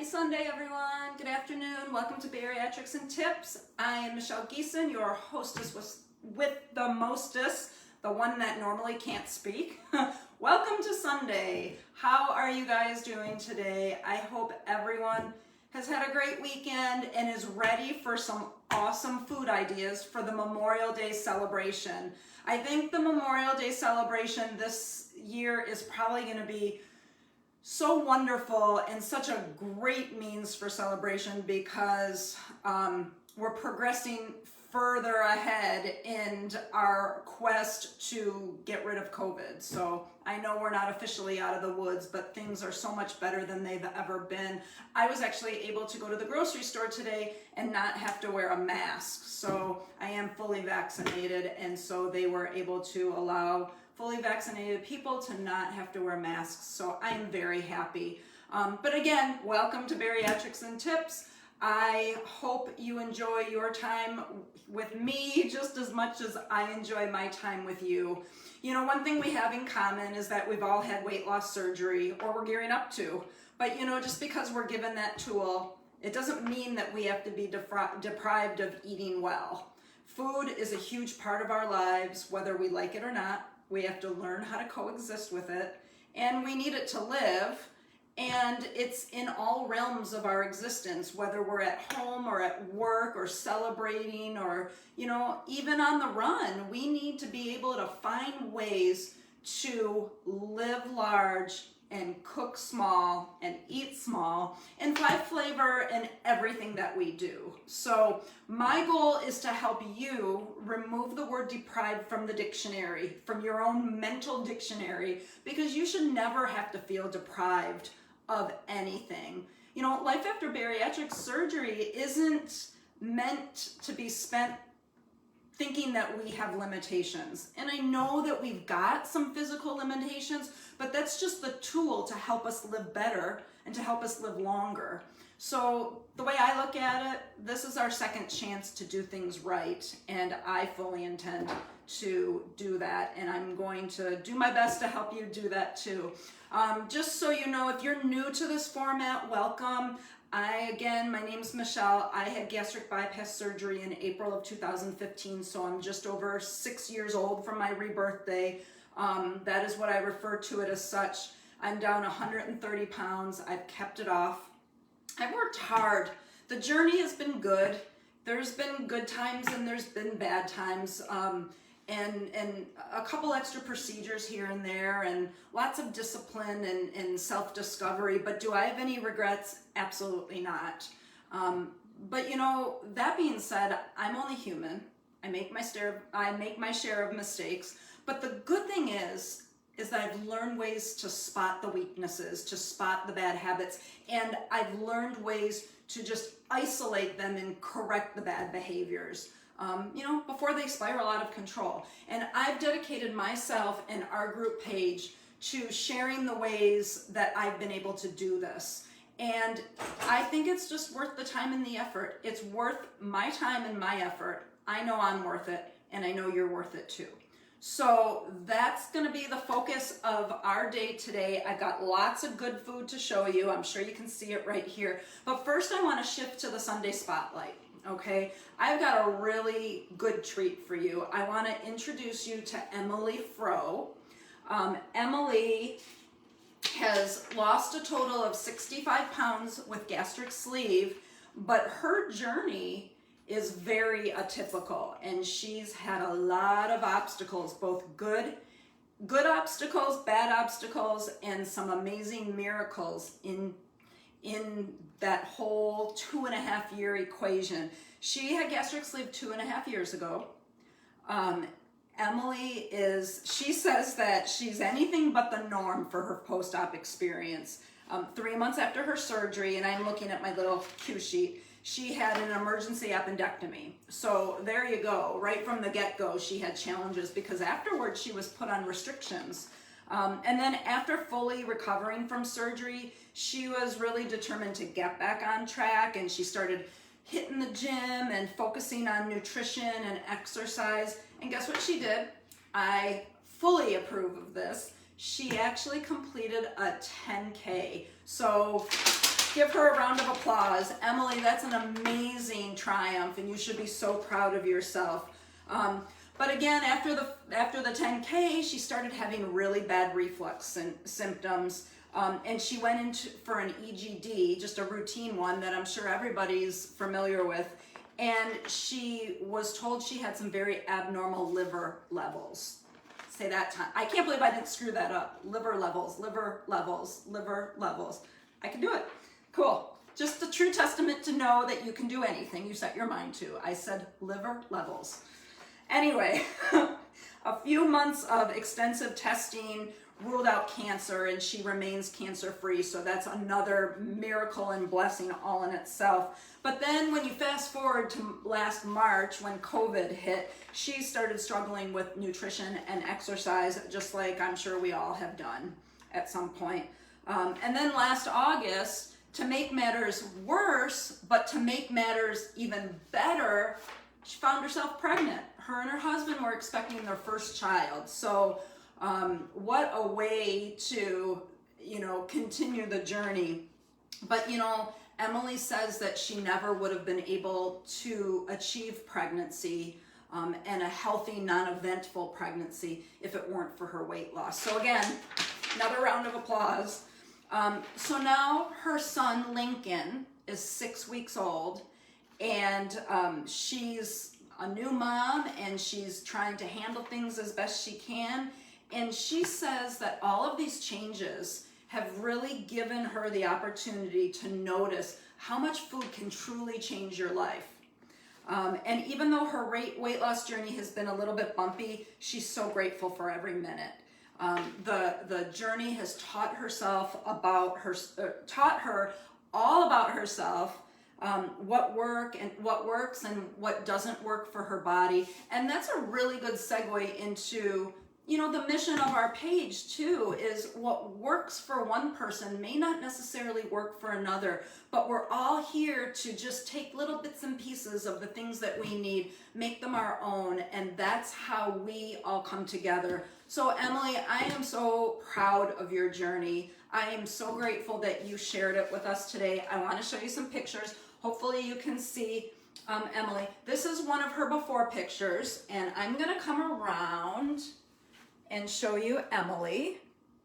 Happy Sunday, everyone. Good afternoon. Welcome to Bariatrics and Tips. I am Michelle Geeson, your hostess with the mostest, the one that normally can't speak. Welcome to Sunday. How are you guys doing today? I hope everyone has had a great weekend and is ready for some awesome food ideas for the Memorial Day celebration. I think the Memorial Day celebration this year is probably going to be so wonderful and such a great means for celebration because we're progressing further ahead in our quest to get rid of COVID. So I know we're not officially out of the woods, but things are so much better than they've ever been. I was actually able to go to the grocery store today and not have to wear a mask. So I am fully vaccinated, and so they were able to allow fully vaccinated people to not have to wear masks. So I am very happy. But again, welcome to Bariatrics and Tips. I hope you enjoy your time with me just as much as I enjoy my time with you. You know, one thing we have in common is that we've all had weight loss surgery, or we're gearing up to. But you know, just because we're given that tool, it doesn't mean that we have to be deprived of eating well. Food is a huge part of our lives, whether we like it or not. We have to learn how to coexist with it, and we need it to live. And it's in all realms of our existence, whether we're at home or at work or celebrating or, you know, even on the run. We need to be able to find ways to live large and cook small and eat small and find flavor in everything that we do. So my goal is to help you remove the word deprived from the dictionary, from your own mental dictionary, because you should never have to feel deprived of anything. You know, life after bariatric surgery isn't meant to be spent thinking that we have limitations. And I know that we've got some physical limitations, but that's just the tool to help us live better and to help us live longer. So the way I look at it, this is our second chance to do things right, and I fully intend to do that, and I'm going to do my best to help you do that too. Just so you know, if you're new to this format, welcome. My name's Michelle. I had gastric bypass surgery in April of 2015, so I'm just over 6 years old from my rebirth day. That is what I refer to it as such. I'm down 130 pounds. I've kept it off. I've worked hard. The journey has been good. There's been good times and there's been bad times. And a couple extra procedures here and there, and lots of discipline and self-discovery. But do I have any regrets? Absolutely not. But you know, that being said, I'm only human. I make my share of mistakes. But the good thing is that I've learned ways to spot the weaknesses, to spot the bad habits, and I've learned ways to just isolate them and correct the bad behaviors. You know, before they spiral out of control. And I've dedicated myself and our group page to sharing the ways that I've been able to do this. And I think it's just worth the time and the effort. It's worth my time and my effort. I know I'm worth it, and I know you're worth it too. So that's going to be the focus of our day today. I've got lots of good food to show you. I'm sure you can see it right here. But first I want to shift to the Sunday spotlight. Okay, I've got a really good treat for you. I want to introduce you to Emily Froh. Emily has lost a total of 65 pounds with gastric sleeve, but her journey is very atypical, and she's had a lot of obstacles, both good obstacles, bad obstacles, and some amazing miracles in that whole 2.5 year equation. She had gastric sleeve 2.5 years ago. Emily she says that she's anything but the norm for her post-op experience. 3 months after her surgery, and I'm looking at my little cue sheet, she had an emergency appendectomy. So there you go, right from the get-go she had challenges, because afterwards she was put on restrictions. And then after fully recovering from surgery, she was really determined to get back on track, and she started hitting the gym and focusing on nutrition and exercise. And guess what she did? I fully approve of this. She actually completed a 10K. So Give her a round of applause. Emily, that's an amazing triumph, and you should be so proud of yourself. But again, after the 10K, she started having really bad reflux symptoms, and she went in for an EGD, just a routine one that I'm sure everybody's familiar with, and she was told she had some very abnormal liver levels. Say that time. I can't believe I didn't screw that up. Liver levels, liver levels, liver levels. I can do it. Cool. Just a true testament to know that you can do anything you set your mind to. I said liver levels. Anyway, a few months of extensive testing ruled out cancer, and she remains cancer-free, so that's another miracle and blessing all in itself. But then when you fast forward to last March, when COVID hit, she started struggling with nutrition and exercise, just like I'm sure we all have done at some point. And then last August, to make matters worse, but to make matters even better, she found herself pregnant. Her and her husband were expecting their first child. So what a way to, continue the journey. But, Emily says that she never would have been able to achieve pregnancy and a healthy, non-eventful pregnancy if it weren't for her weight loss. So again, another round of applause. So now her son, Lincoln, is 6 weeks old, and she's a new mom, and she's trying to handle things as best she can. And she says that all of these changes have really given her the opportunity to notice how much food can truly change your life. And even though her weight loss journey has been a little bit bumpy, she's so grateful for every minute. The journey has taught her all about herself, what works and what doesn't work for her body. And that's a really good segue into, the mission of our page too, is what works for one person may not necessarily work for another, but we're all here to just take little bits and pieces of the things that we need, make them our own, and that's how we all come together. So Emily, I am so proud of your journey. I am so grateful that you shared it with us today. I want to show you some pictures. Hopefully you can see Emily. This is one of her before pictures, and I'm going to come around and show you Emily.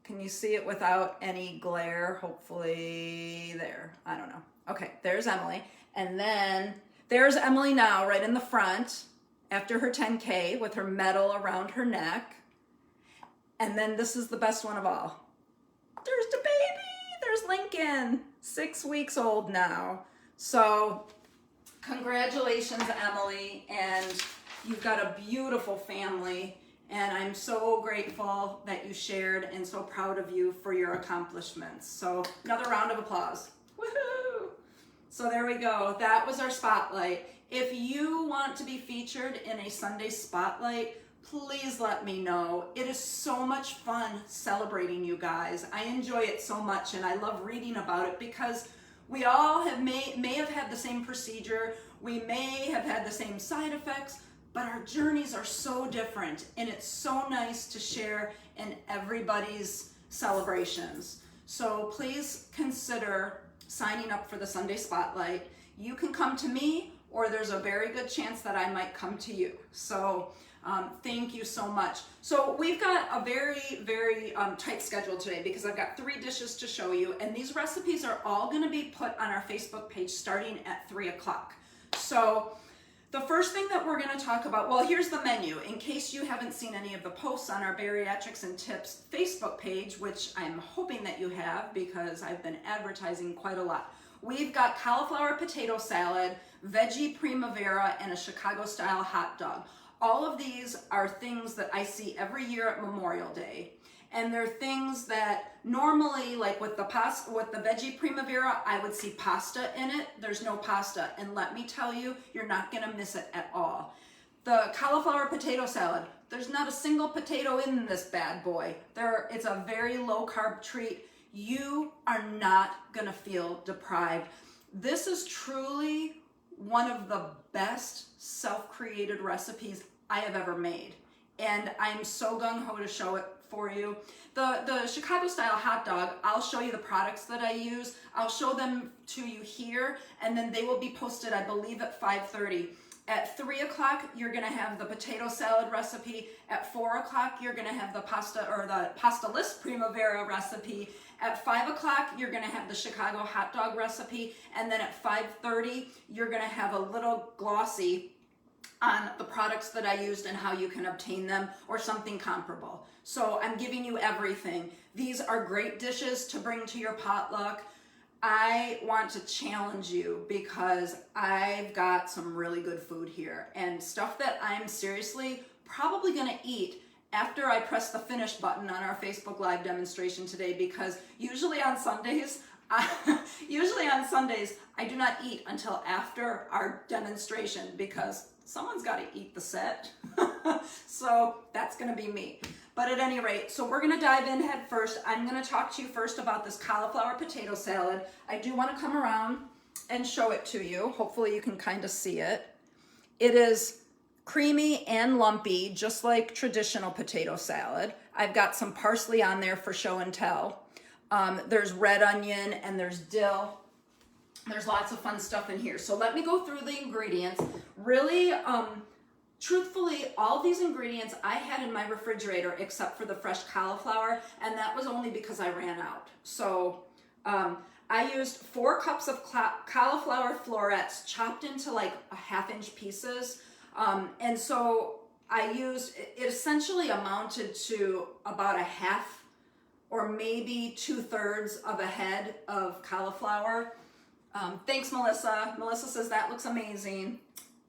Can you see it without any glare? Hopefully there. I don't know. Okay, there's Emily. And then there's Emily now right in the front after her 10K with her medal around her neck. And then this is the best one of all. There's the baby. There's Lincoln, 6 weeks old now. So congratulations, Emily. And you've got a beautiful family. And I'm so grateful that you shared and so proud of you for your accomplishments. So another round of applause. Woohoo! So there we go. That was our spotlight. If you want to be featured in a Sunday spotlight, please let me know. It is so much fun celebrating you guys. I enjoy it so much, and I love reading about it because we all may have had the same procedure. We may have had the same side effects, but our journeys are so different, and it's so nice to share in everybody's celebrations. So please consider signing up for the Sunday Spotlight. You can come to me, or there's a very good chance that I might come to you. So thank you so much. So we've got a very, very tight schedule today because I've got 3 dishes to show you, and these recipes are all going to be put on our Facebook page starting at 3 o'clock. So the first thing that we're going to talk about, well, here's the menu. In case you haven't seen any of the posts on our Bariatrics and Tips Facebook page, which I'm hoping that you have because I've been advertising quite a lot. We've got cauliflower potato salad, veggie primavera, and a Chicago-style hot dog. All of these are things that I see every year at Memorial Day. And they're things that normally, like with the veggie primavera, I would see pasta in it. There's no pasta. And let me tell you, you're not going to miss it at all. The cauliflower potato salad, there's not a single potato in this bad boy. It's a very low carb treat. You are not going to feel deprived. This is truly one of the best self-created recipes I have ever made. and I'm so gung-ho to show it for you. The Chicago style hot dog, I'll show you the products that I use. I'll show them to you here, and then they will be posted, I believe, at 5:30. At 3 o'clock, you're gonna have the potato salad recipe. At 4 o'clock, you're gonna have the pasta list primavera recipe. At 5 o'clock, you're gonna have the Chicago hot dog recipe. And then at 5:30, you're gonna have a little glossy on the products that I used and how you can obtain them or something comparable. So I'm giving you everything. These are great dishes to bring to your potluck. I want to challenge you because I've got some really good food here and stuff that I'm seriously probably gonna eat after I press the finish button on our Facebook Live demonstration today, because usually on Sundays, I do not eat until after our demonstration because someone's got to eat the set. So that's going to be me. But at any rate, so we're going to dive in head first. I'm going to talk to you first about this cauliflower potato salad. I do want to come around and show it to you. Hopefully you can kind of see it. It is creamy and lumpy, just like traditional potato salad. I've got some parsley on there for show and tell. There's red onion and there's dill. There's lots of fun stuff in here. So let me go through the ingredients. Really, truthfully, all these ingredients I had in my refrigerator except for the fresh cauliflower, and that was only because I ran out. So I used 4 cups of cauliflower florets chopped into like a 1/2-inch pieces. And so I used, it essentially amounted to about 1/2 or maybe 2/3 of a head of cauliflower. Thanks, Melissa. Melissa says that looks amazing.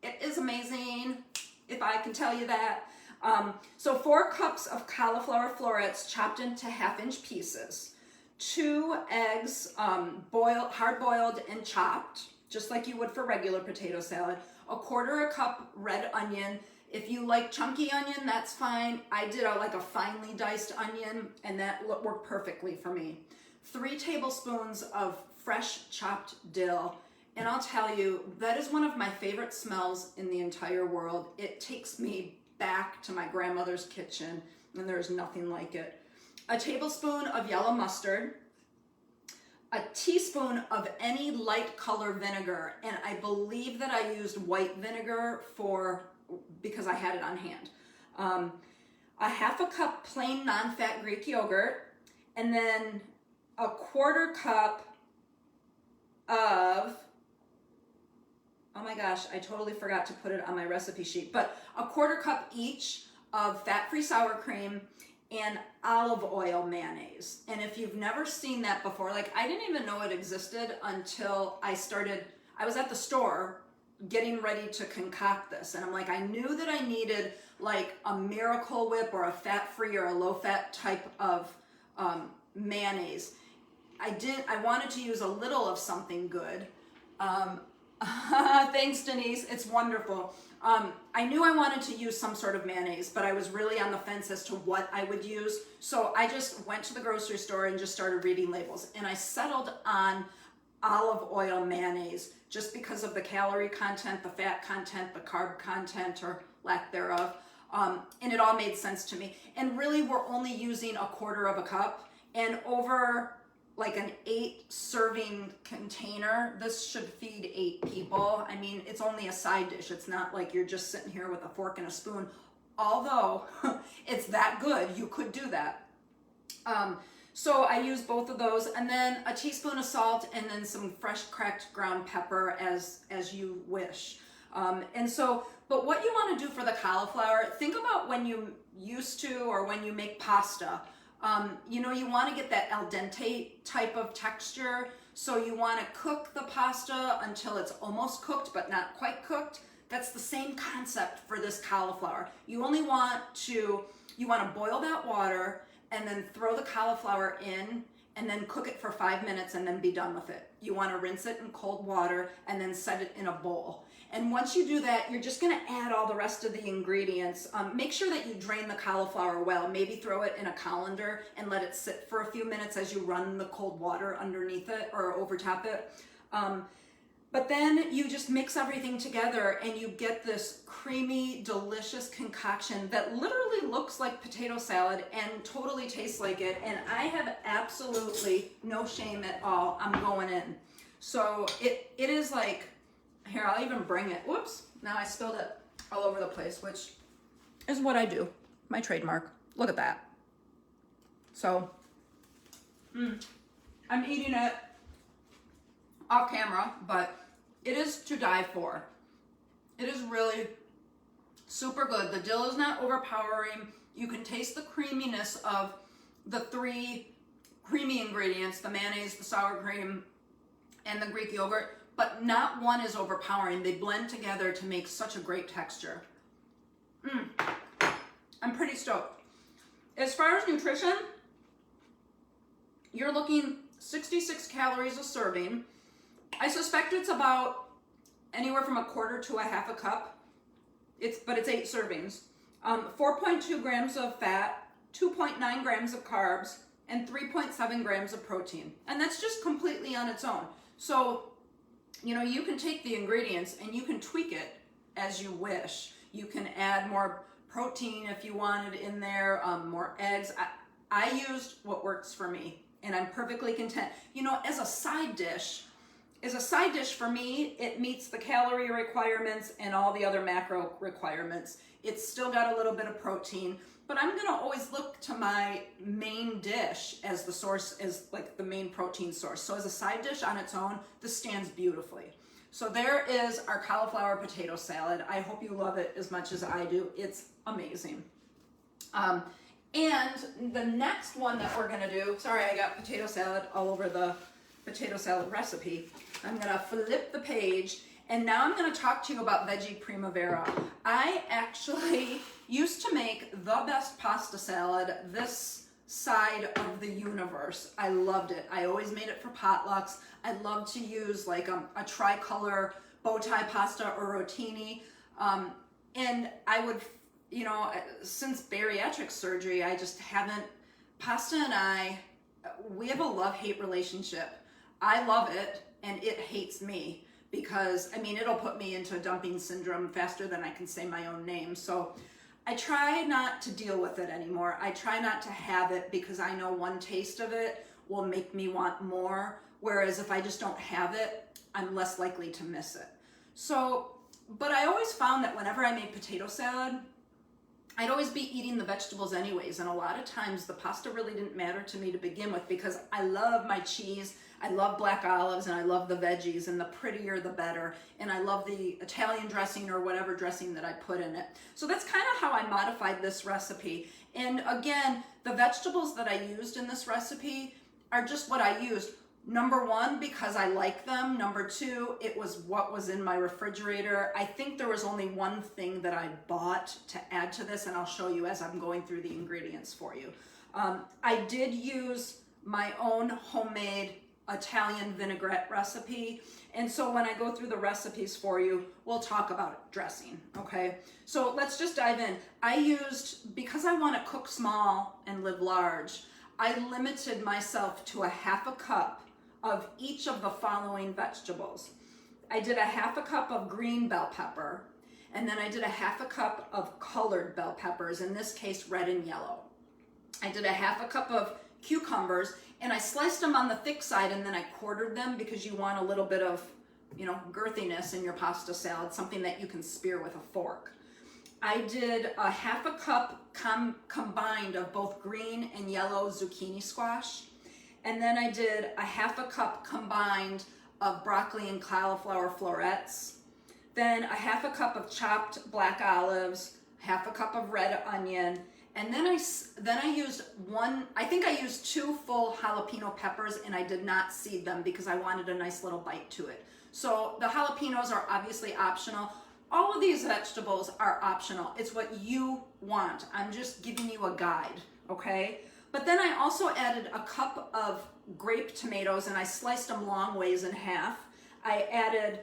It is amazing, if I can tell you that. So 4 cups of cauliflower florets chopped into 1/2-inch pieces. 2 eggs, hard-boiled and chopped, just like you would for regular potato salad. 1/4 cup red onion. If you like chunky onion, that's fine. I did like a finely diced onion, and that worked perfectly for me. 3 tablespoons of fresh chopped dill. And I'll tell you, that is one of my favorite smells in the entire world. It takes me back to my grandmother's kitchen, and there's nothing like it. 1 tablespoon of yellow mustard. 1 teaspoon of any light color vinegar, and I believe that I used white vinegar because I had it on hand. 1/2 cup plain non-fat Greek yogurt, and then 1/4 cup of, oh my gosh, I totally forgot to put it on my recipe sheet, but 1/4 cup each of fat-free sour cream and olive oil mayonnaise. And if you've never seen that before, like I didn't even know it existed until I was at the store getting ready to concoct this. And I'm like, I knew that I needed like a Miracle Whip or a fat-free or a low-fat type of mayonnaise. I wanted to use a little of something good. Thanks, Denise. It's wonderful. I knew I wanted to use some sort of mayonnaise, but I was really on the fence as to what I would use. So I just went to the grocery store and just started reading labels. And I settled on olive oil mayonnaise just because of the calorie content, the fat content, the carb content, or lack thereof. And it all made sense to me. And really, we're only using 1/4 cup. And over like an 8-serving container, this should feed 8 people. I mean, it's only a side dish. It's not like you're just sitting here with a fork and a spoon. Although it's that good, you could do that. So I use both of those, and then 1 teaspoon of salt, and then some fresh cracked ground pepper as you wish. But what you want to do for the cauliflower, think about when you used to or when you make pasta. You want to get that al dente type of texture. So you want to cook the pasta until it's almost cooked, but not quite cooked. That's the same concept for this cauliflower. You want to boil that water and then throw the cauliflower in and then cook it for 5 minutes and then be done with it. You want to rinse it in cold water and then set it in a bowl. And once you do that, you're just going to add all the rest of the ingredients. Make sure that you drain the cauliflower well. Maybe throw it in a colander and let it sit for a few minutes as you run the cold water underneath it or over top it. But then you just mix everything together and you get this creamy, delicious concoction that literally looks like potato salad and totally tastes like it. And I have absolutely no shame at all. I'm going in. So it is like, here, I'll even bring it. Whoops, now I spilled it all over the place, which is what I do. My trademark. Look at that. So, I'm eating it off camera, but it is to die for. It is really super good. The dill is not overpowering. You can taste the creaminess of the 3 creamy ingredients, the mayonnaise, the sour cream, and the Greek yogurt, but not one is overpowering. They blend together to make such a great texture. I'm pretty stoked. As far as nutrition, you're looking 66 calories a serving. I suspect it's about anywhere from a quarter to a half a cup. But it's 8 servings. 4.2 grams of fat, 2.9 grams of carbs, and 3.7 grams of protein. And that's just completely on its own. So, you know, you can take the ingredients and you can tweak it as you wish. You can add more protein if you wanted in there, more eggs. I used what works for me, and I'm perfectly content. You know, as a side dish for me, it meets the calorie requirements and all the other macro requirements. It's still got a little bit of protein, but I'm gonna always look to my main dish as the source, as like the main protein source. So as a side dish on its own, this stands beautifully. So there is our cauliflower potato salad. I hope you love it as much as I do. It's amazing. And the next one that we're gonna do, sorry, I got potato salad all over the potato salad recipe. I'm gonna flip the page, and now I'm gonna talk to you about Veggie Primavera. I actually used to make the best pasta salad this side of the universe. I loved it. I always made it for potlucks. I love to use like a tricolor bow tie pasta or rotini. And I would, you know, since bariatric surgery, I just haven't, pasta and we have a love-hate relationship. I love it and it hates me because, I mean, it'll put me into a dumping syndrome faster than I can say my own name. So I try not to deal with it anymore. I try not to have it because I know one taste of it will make me want more. Whereas if I just don't have it, I'm less likely to miss it. So, but I always found that whenever I made potato salad, I'd always be eating the vegetables anyways. And a lot of times the pasta really didn't matter to me to begin with because I love my cheese. I love black olives and I love the veggies, and the prettier the better. And I love the Italian dressing or whatever dressing that I put in it. So that's kind of how I modified this recipe. And again, the vegetables that I used in this recipe are just what I used. Number one, because I like them. Number two, it was what was in my refrigerator. I think there was only one thing that I bought to add to this, and I'll show you as I'm going through the ingredients for you. I did use my own homemade Italian vinaigrette recipe. And so when I go through the recipes for you, we'll talk about dressing, okay? So let's just dive in. I used, because I want to cook small and live large, I limited myself to a half a cup of each of the following vegetables. I did a half a cup of green bell pepper, and then I did a half a cup of colored bell peppers, in this case, red and yellow. I did a half a cup of cucumbers, and I sliced them on the thick side, and then I quartered them because you want a little bit of, you know, girthiness in your pasta salad, something that you can spear with a fork. I did a half a cup combined of both green and yellow zucchini squash. And then I did a half a cup combined of broccoli and cauliflower florets. Then a half a cup of chopped black olives, half a cup of red onion. And then I used I think I used 2 full jalapeno peppers, and I did not seed them because I wanted a nice little bite to it. So the jalapenos are obviously optional. All of these vegetables are optional. It's what you want. I'm just giving you a guide, okay? But then I also added a cup of grape tomatoes, and I sliced them long ways in half. I added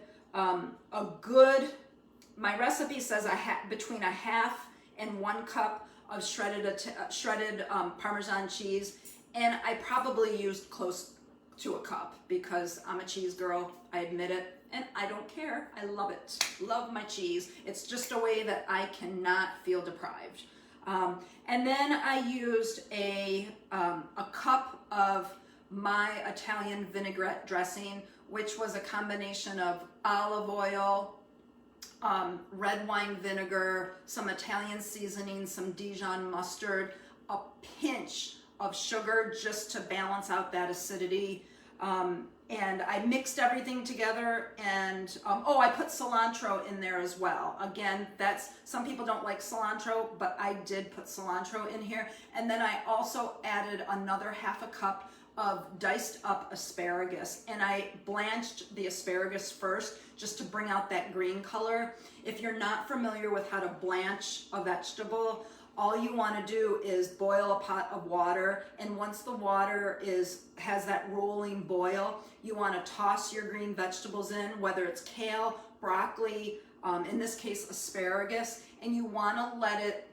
my recipe says between a half and 1 cup of shredded Parmesan cheese, and I probably used close to a cup because I'm a cheese girl, I admit it. and I don't care. I love it. Love my cheese. It's just a way that I cannot feel deprived. And then I used a cup of my Italian vinaigrette dressing, which was a combination of olive oil, red wine vinegar, some Italian seasoning, some Dijon mustard, a pinch of sugar just to balance out that acidity. And I mixed everything together, and oh, I put cilantro in there as well. Again, some people don't like cilantro, but I did put cilantro in here. And then I also added another half a cup of diced up asparagus, and I blanched the asparagus first just to bring out that green color. If you're not familiar with how to blanch a vegetable, all you want to do is boil a pot of water, and once the water has that rolling boil, you want to toss your green vegetables in, whether it's kale, broccoli, in this case asparagus, and you want to let it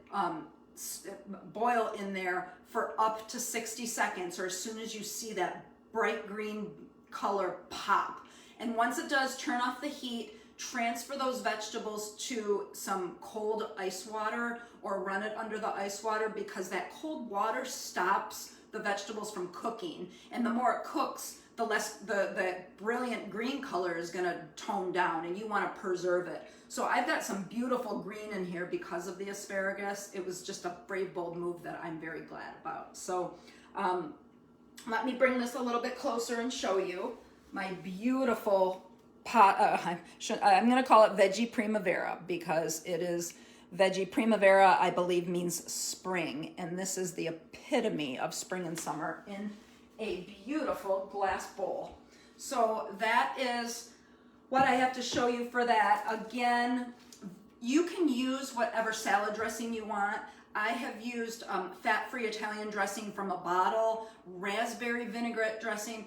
boil in there for up to 60 seconds, or as soon as you see that bright green color pop. And once it does, turn off the heat, transfer those vegetables to some cold ice water, or run it under the ice water, because that cold water stops the vegetables from cooking. And the more it cooks, the less the brilliant green color is gonna tone down, and you wanna preserve it. So I've got some beautiful green in here because of the asparagus. It was just a brave, bold move that I'm very glad about. So let me bring this a little bit closer and show you my beautiful pot. I'm gonna call it Veggie Primavera, because it is Veggie Primavera, I believe, means spring, and this is the epitome of spring and summer in a beautiful glass bowl. So that is what I have to show you for that. Again, you can use whatever salad dressing you want. I have used fat-free Italian dressing from a bottle, raspberry vinaigrette dressing.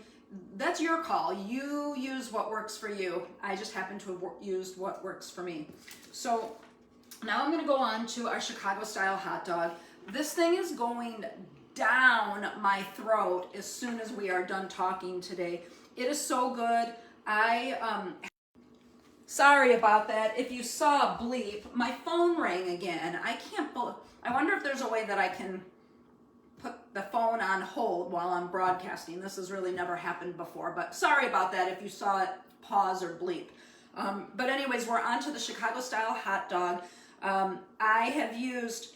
That's your call. You use what works for you. I just happen to have used what works for me. So now I'm going to go on to our Chicago style hot dog. This thing is going down my throat as soon as we are done talking today. It is so good. Sorry about that. If you saw a bleep, my phone rang again. I wonder if there's a way that I can put the phone on hold while I'm broadcasting. This has really never happened before, but sorry about that if you saw it pause or bleep. But anyways, we're on to the Chicago style hot dog. I have used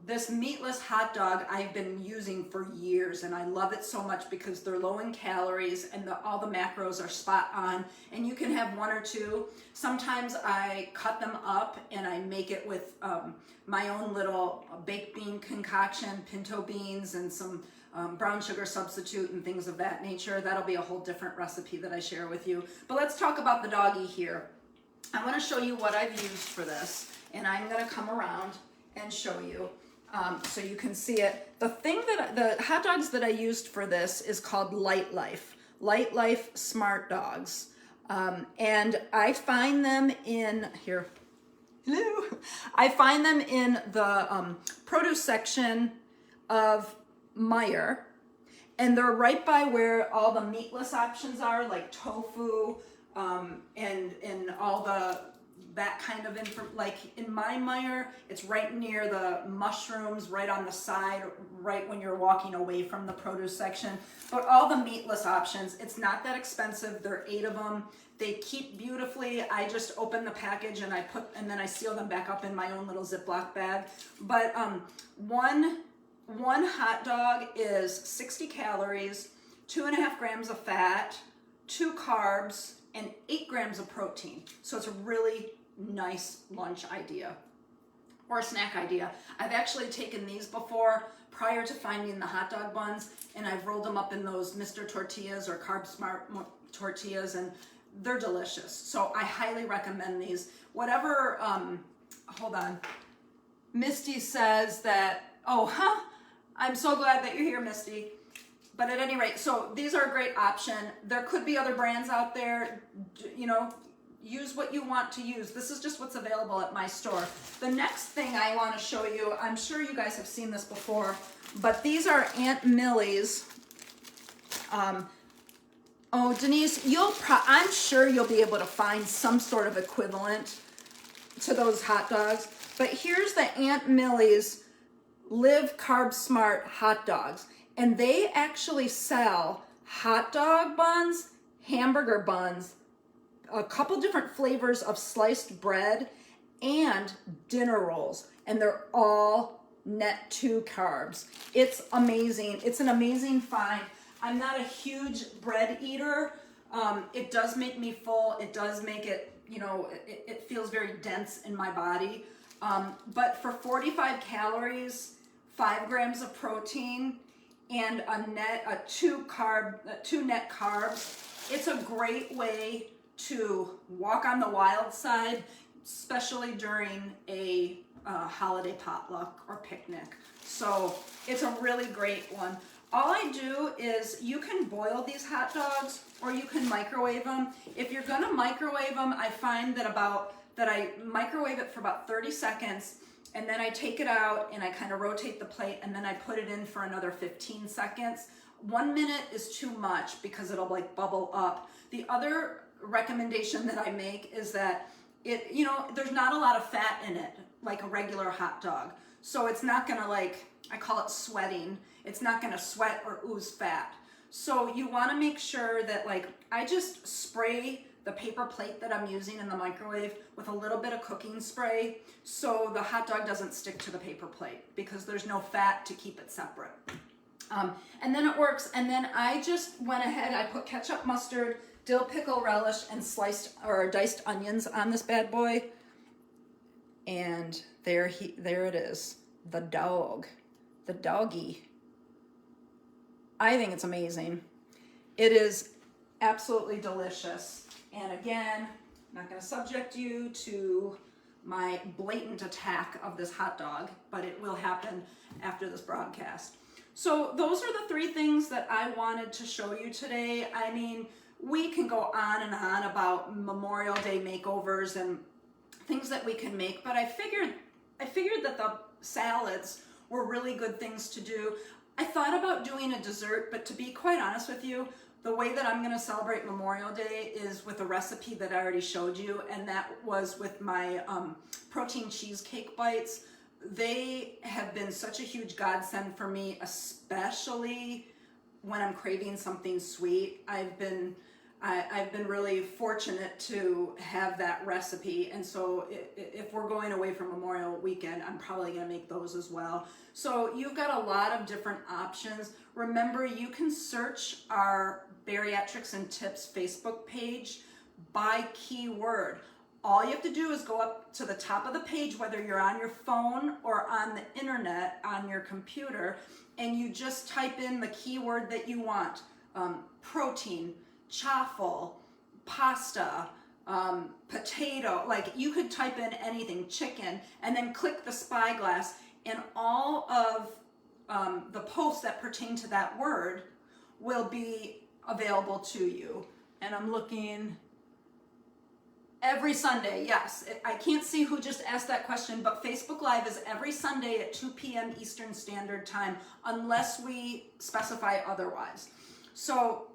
this meatless hot dog I've been using for years, and I love it so much because they're low in calories, and all the macros are spot on, and you can have one or two. Sometimes I cut them up and I make it with my own little baked bean concoction, pinto beans, and some brown sugar substitute and things of that nature. That'll be a whole different recipe that I share with you. But let's talk about the doggy here. I want to show you what I've used for this, and I'm going to come around and show you so you can see it. The hot dogs that I used for this is called Light Life Smart Dogs, and I find them in here. Hello. I find them in the produce section of Meijer, and they're right by where all the meatless options are, like tofu, and all that kind of like in my Meijer, it's right near the mushrooms, right on the side, right when you're walking away from the produce section. But all the meatless options, it's not that expensive. There are 8 of them. They keep beautifully. I just open the package and then I seal them back up in my own little Ziploc bag. But one hot dog is 60 calories, 2.5 grams of fat, 2 carbs, and 8 grams of protein. So it's a really nice lunch idea or a snack idea. I've actually taken these before prior to finding the hot dog buns, and I've rolled them up in those Mr. Tortillas or Carb Smart tortillas, and they're delicious. So I highly recommend these. Whatever, hold on. Misty says that, I'm so glad that you're here, Misty. But at any rate, so these are a great option. There could be other brands out there, use what you want to use. This is just what's available at my store. The next thing I want to show you, I'm sure you guys have seen this before, but these are Aunt Millie's Oh, Denise, I'm sure you'll be able to find some sort of equivalent to those hot dogs. But here's the Aunt Millie's Live Carb Smart hot dogs. And they actually sell hot dog buns, hamburger buns, a couple different flavors of sliced bread, and dinner rolls. And they're all net 2 carbs. It's amazing. It's an amazing find. I'm not a huge bread eater. It does make me full. It does make it, it feels very dense in my body. But for 45 calories, 5 grams of protein, and a 2 net carbs, it's a great way to walk on the wild side, especially during a holiday potluck or picnic. So it's a really great one. All I do is, you can boil these hot dogs or you can microwave them. If you're gonna microwave them, I find that I microwave it for about 30 seconds, and then I take it out and I kind of rotate the plate, and then I put it in for another 15 seconds. 1 minute is too much because it'll like bubble up. The other recommendation that I make is that there's not a lot of fat in it like a regular hot dog. So it's not gonna, I call it sweating. It's not gonna sweat or ooze fat. So you wanna make sure that, I just spray the paper plate that I'm using in the microwave with a little bit of cooking spray so the hot dog doesn't stick to the paper plate, because there's no fat to keep it separate. And then it works. And then I just went ahead, I put ketchup, mustard, dill pickle relish, and diced onions on this bad boy. And there it is, the doggy. I think it's amazing. It is absolutely delicious. And again, I'm not going to subject you to my blatant attack of this hot dog, but it will happen after this broadcast. So those are the 3 things that I wanted to show you today. I mean, we can go on and on about Memorial Day makeovers and things that we can make, but I figured that the salads were really good things to do. I thought about doing a dessert, but to be quite honest with you, the way that I'm going to celebrate Memorial Day is with a recipe that I already showed you, and that was with my protein cheesecake bites. They have been such a huge godsend for me, especially when I'm craving something sweet. I've been really fortunate to have that recipe, and so if we're going away for Memorial Weekend, I'm probably going to make those as well. So you've got a lot of different options. Remember, you can search our Bariatrics and Tips Facebook page by keyword. All you have to do is go up to the top of the page, whether you're on your phone or on the internet on your computer, and you just type in the keyword that you want. Protein, chaffle, pasta, potato, you could type in anything, chicken, and then click the spyglass, and all of the posts that pertain to that word will be available to you. And I'm looking every Sunday, yes. I can't see who just asked that question, but Facebook Live is every Sunday at 2 p.m. Eastern Standard Time, unless we specify otherwise. So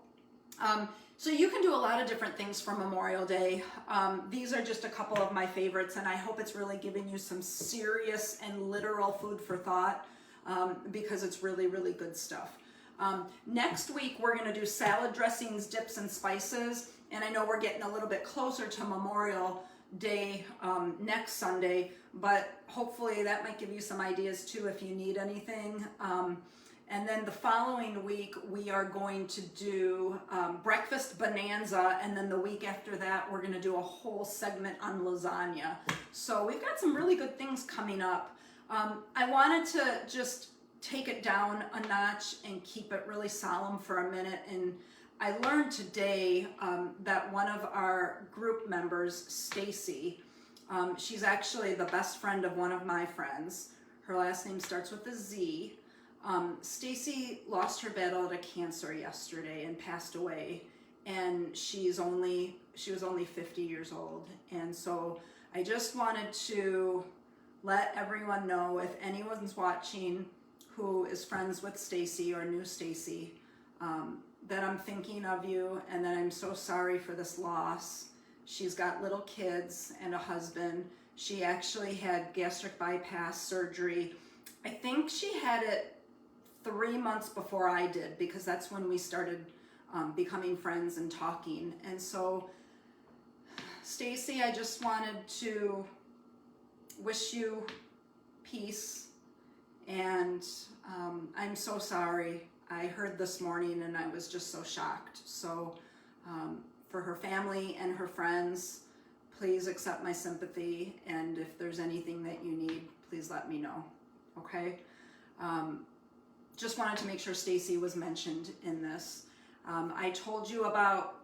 you can do a lot of different things for Memorial Day. These are just a couple of my favorites, and I hope it's really giving you some serious and literal food for thought, because it's really, really good stuff. Next week, we're going to do salad dressings, dips, and spices, and I know we're getting a little bit closer to Memorial Day next Sunday, but hopefully that might give you some ideas too if you need anything. And then the following week, we are going to do breakfast bonanza, and then the week after that, we're going to do a whole segment on lasagna. So we've got some really good things coming up. I wanted to just take it down a notch and keep it really solemn for a minute. And I learned today that one of our group members, Stacy, she's actually the best friend of one of my friends. Her last name starts with a Z. Stacy lost her battle to cancer yesterday and passed away, and she was only 50 years old. And so I just wanted to let everyone know, if anyone's watching who is friends with Stacy or knew Stacy, that I'm thinking of you and that I'm so sorry for this loss. She's got little kids and a husband. She actually had gastric bypass surgery. I think she had it 3 months before I did, because that's when we started becoming friends and talking. And so, Stacy, I just wanted to wish you peace, and I'm so sorry. I heard this morning and I was just so shocked. So for her family and her friends, please accept my sympathy, and if there's anything that you need, please let me know, okay? Just wanted to make sure Stacy was mentioned in this. I told you about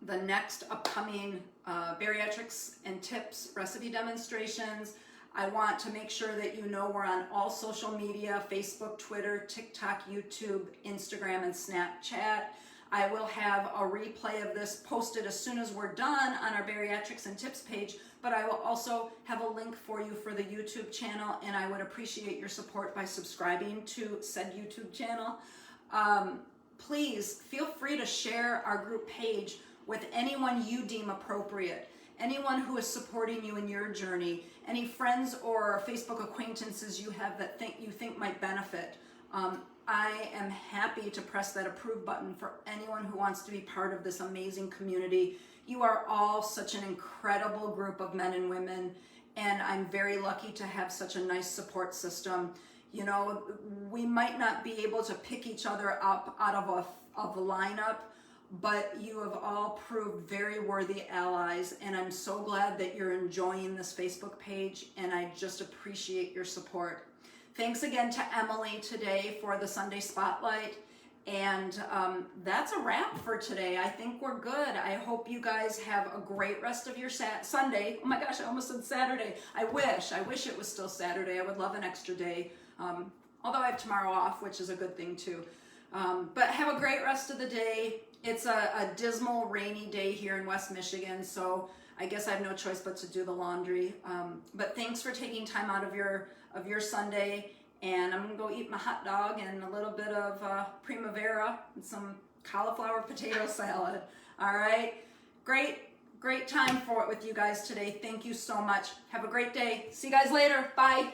the next upcoming Bariatrics and Tips recipe demonstrations. I want to make sure that you know we're on all social media: Facebook, Twitter, TikTok, YouTube, Instagram, and Snapchat. I will have a replay of this posted as soon as we're done on our Bariatrics and Tips page, but I will also have a link for you for the YouTube channel, and I would appreciate your support by subscribing to said YouTube channel. Please feel free to share our group page with anyone you deem appropriate, anyone who is supporting you in your journey, any friends or Facebook acquaintances you have that you think might benefit. I am happy to press that approve button for anyone who wants to be part of this amazing community. You are all such an incredible group of men and women, and I'm very lucky to have such a nice support system. You know, we might not be able to pick each other up out of a lineup, but you have all proved very worthy allies, and I'm so glad that you're enjoying this Facebook page, and I just appreciate your support. Thanks again to Emily today for the Sunday Spotlight, and that's a wrap for today. I think we're good. I hope you guys have a great rest of your Sunday. Oh my gosh, I almost said Saturday. I wish it was still Saturday. I would love an extra day, although I have tomorrow off, which is a good thing too. But have a great rest of the day. It's a dismal, rainy day here in West Michigan, so I guess I have no choice but to do the laundry. But thanks for taking time out of your Sunday, and I'm gonna go eat my hot dog and a little bit of primavera and some cauliflower potato salad. All right, great time for it with you guys today. Thank you so much. Have a great day. See you guys later. Bye.